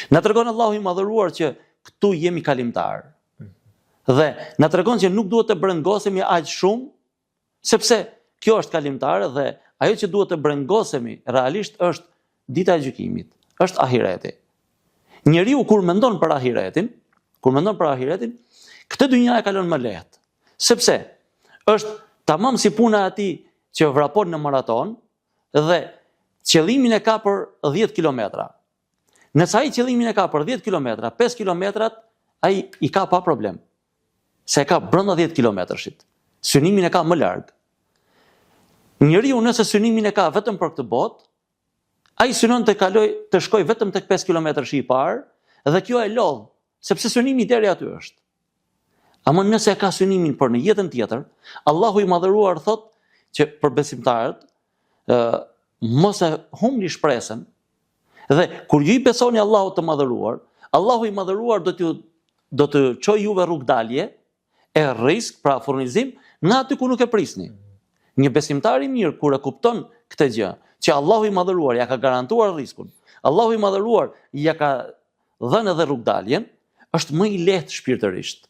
Na tregon Allahu i madhëruar që këtu jemi kalimtar. Dhe na tregon që nuk duhet të brengosemi aq shumë, sepse kjo është kalimtare dhe ajo që duhet të brengosemi realisht është dita e gjykimit, është ahireti. Njeriu kur mendon për ahiretin, këtë dynja e kalon më lehtë. Sepse është tamam si puna e atij që vrapon në maraton dhe qëllimin e ka për 10 kilometra. Nëse ai qëllimin e ka për 10 kilometra, 5 kilometrat ai i ka pa problem. Se e ka brenda 10 kilometrashit. Synimin e ka më larg. Njeriu nëse synimin e ka vetëm për këtë botë, ai synon të shkoj vetëm tek 5 kilometrashi i parë dhe kjo e lodh, sepse synimi deri aty është. Ama nëse e ka synimin për në jetën tjetër, Allahu i madhëruar thot që për besimtarët mos e humni shpresën. Dhe kur ju i besoni Allahut të madhëruar, Allahu i madhëruar do të çojë juve rrugdalje e risk, pra furnizim, në aty ku nuk e prisni. Një besimtar i mirë kur e kupton këtë gjë, që Allahu i madhëruar ja ka garantuar riskun, Allahu i madhëruar ja ka dhënë edhe rrugdaljen, është më i lehtë shpirtërisht.